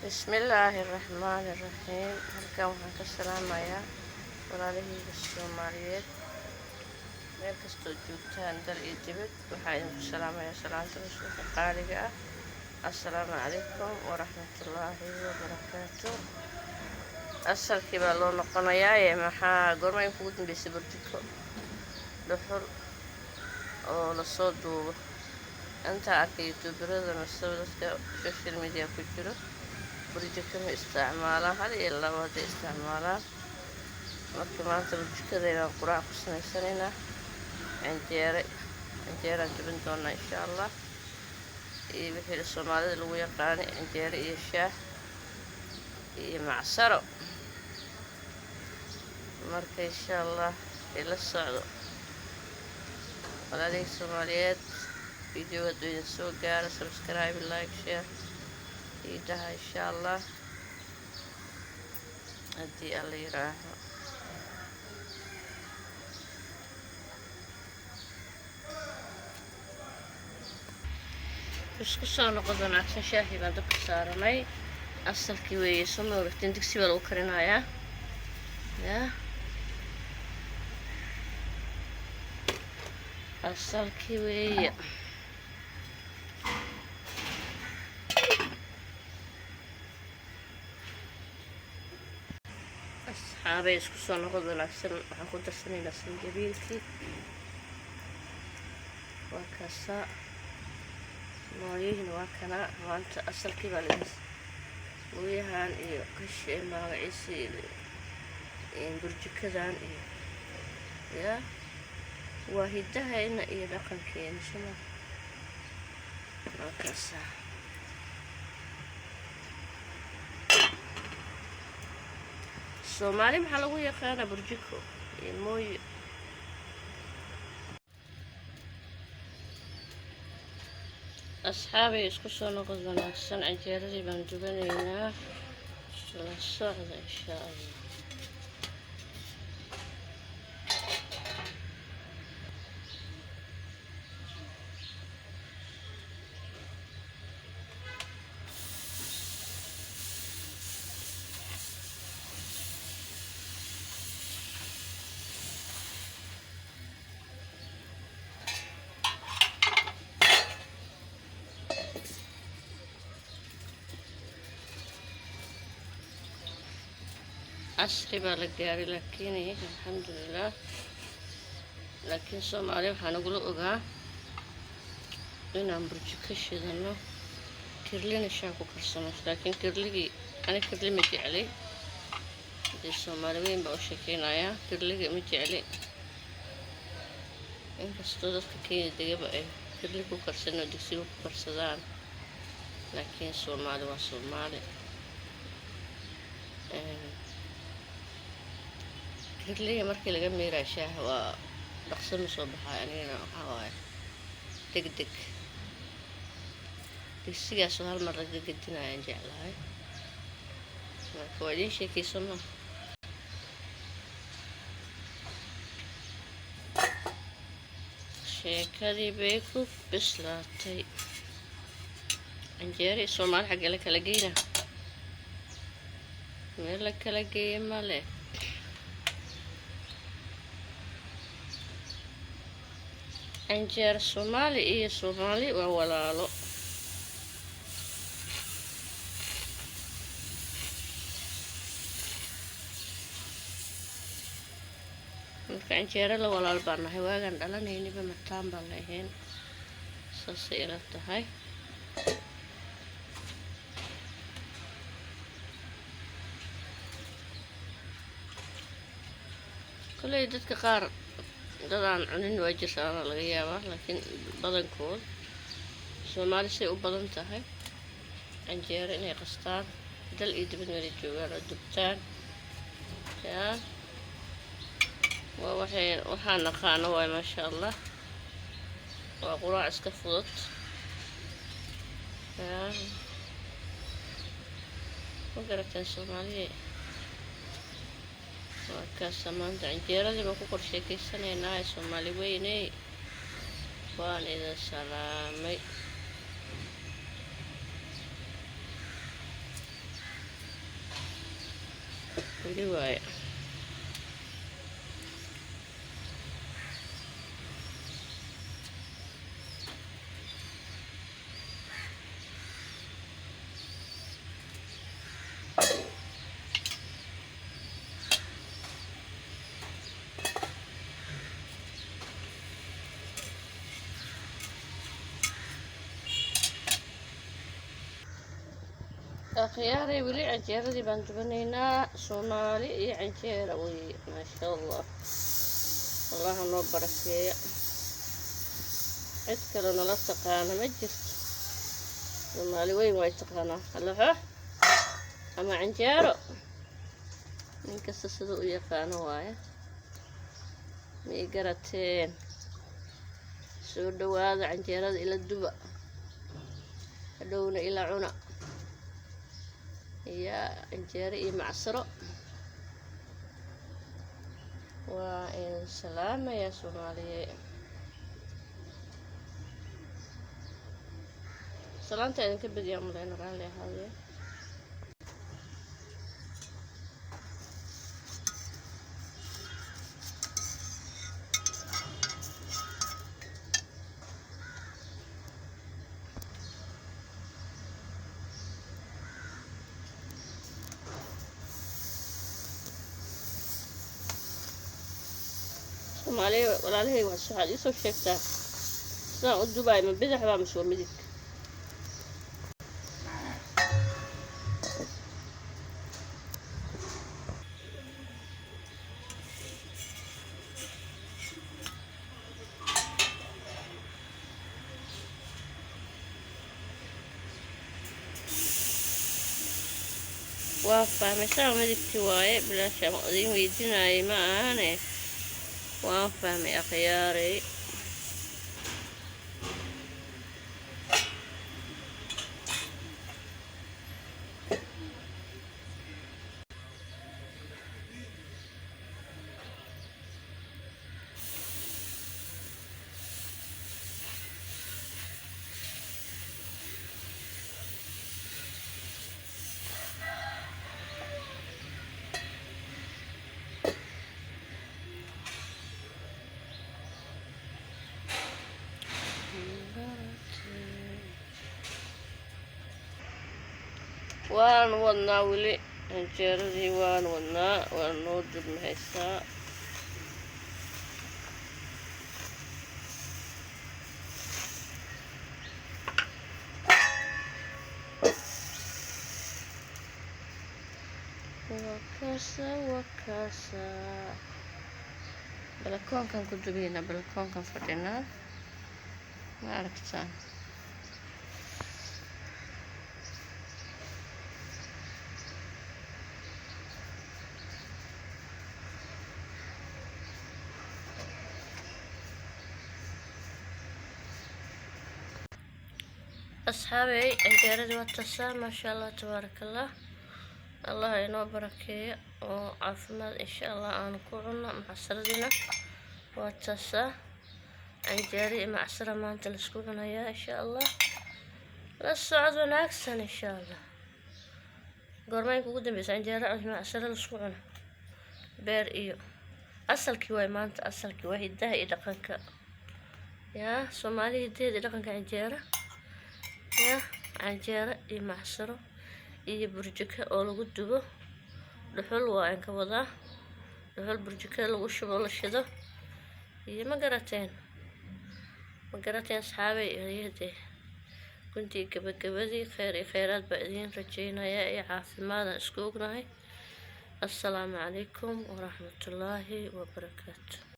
بسم الله الرحمن الرحيم. halkan waxaan ka salaamayaa walaalahayga Soomaaliyeed meel kastoo joogtaan dal iyo dibad. waxaan idinku salaamayaa salaanta rasuulka qaaliga ah. assalaamu calaykum waraxmatullaahi wabarakaatu. asalkii baa loo noqonayaa maxaa goorma in kugu dambeysay burjiko dhuxul oo lasoo duubo. inta arkay youtuberada mise dadka social media ku jiro burjiko ma isticmaalaan, hal iyo laba hadday isticmaalaan. marka maanta burjikadeedaan quraac ku samaysanaynaa. canjeeraan jabin doonaa insha allah, iyo wixii soomaalida lagu yaqaanay canjeero iyo shaah iyo macsaro. marka insha allah ila socdo walaalihii Soomaaliyeed. video hadduu idin soo gaaro subscribe, like, share ii dhaha insha allah haddii alla yiraaho. isku soo noqod wanaagsan. shaahii baan dabka saaranay. asalkii weeye soma ogaftiin, digsi baa lagu karinayaa yaa asalkii weeye. asxaabay isku soo noqod wanaagsan. waxaan ku darsanaynaa sanjabiilkii, waa kaasaa. mooyihiina waa kanaa. maanta asalkii baa mooyahan iyo qashee magaciisii burjikadan iyo yaa waa hidahayna iyo dhaqankeena soma. waa kaasaa. soomaali maxaa lagu yaqaanaa burjiko iyo mooyo. asxaabay isku soo noqod wanaagsan. canjeeradii baan dubanaynaa, la socda insha allah. casri baa la gaaray laakiin alxamdulilah. laakiin soomaali waxaa nagula ogaa inaan burjiko shidano, kirlina shaa ku karsano. laakiin kirligii ani kirli ma jeclay. hadii soomaali weyn baa u sheekeynayaa, kirliga ma jecli. inkastoo dadka Kenya degaba ay kirli ku karsanoo digsiga ku karsadaan, laakiin soomaali waa soomaali. kirliga markii laga miiraa shaaha waa dhaqso ma soo baxay. anigana waxaa waaye degdeg. digsigaasoo hal mar laga gedinayaan jeclahay. marka waa idiin sheekeysano. sheekadii bay ku bislaatay. canjeeri soomaali xagga la kala geyna, meel la kala geeya male. canjeer soomaali iyo soomaali waa walaalo. marka canjeero la walaal baan nahay. waagaan dhalanayniba mataan baan lahayn. saasay ila tahay. koley dadka qaar dadaan cunin waa jirtaana laga yaabaa, laakiin badankood soomaali say u badan tahay canjeero inay qastaan dal iyo dibad meelay joogaan oo dubtaan yaa waa waxaan naqaano waay. maasha allah waa quraac iska fudud yaa ma garateen soomaaliye. waa kaasa. maanta canjeeradii baan ku qorsheekeysanaynaa ee soomaali weyney. waan idin salaamay. weli waaye. أخياري ولي عنجيرة دي بنتبنينا صومالي عنجيرة وي ما شاء الله. الله نو بركة. عسكر أنا لا تقانا مجلس صومالي وين واي تقانا هلا أما عنجيرة من كسسدو يقانا واي ميقرتين سودو هذا عنجيرة إلى الدبا هدونا إلى عنا يا عنجيرة معصرة وإن سلامة يا صومالي. سلامتي أنا كبد يوم لين رالي هذه صومالي ولا لهي وهالسحاد يسوي شيكتا سنا الدبي من بدح بقى مش ومدك وافهم سام مدك واي بلا شيء مقدين ويدينا أي ما أنا وافهم يا خياري. waan wadnaa weli canjeeradii waan wadnaa waan noo dubnahaysaa wakaasa balakoonkan ku dubayna balakoonkan fadhinaa ma aragtaan أصحابي عنجيرتي واتسا ما شاء الله تبارك الله. الله ينو بركة وعافماد إن شاء الله أنا كوعنا معصردنا واتسا عنجيري معصرة ما أنت لسكوعنا يا إن شاء الله للصعد وناكسن إن شاء الله قرمين كودن بس عنجيرة معصرة لسكوعنا بير إيو أصل كيواي ما أنت أصل كيواي هداه إدقنك يا صومالي هداه إدقنك عنجيرة يا عنجيرة إي معصرة إي برجكة أو لغو دبو dhuxul waa aan ka wadaa dhuxul burjikada lagu shubo la shido iyo ma garateen asxaabay iyadii kuntii gabagabadii khayr iyo khayraad baa idiin rajaynaya iyo caafimaad isku ognahay. assalaamu calaykum waraxmatullaahi wabarakaatu.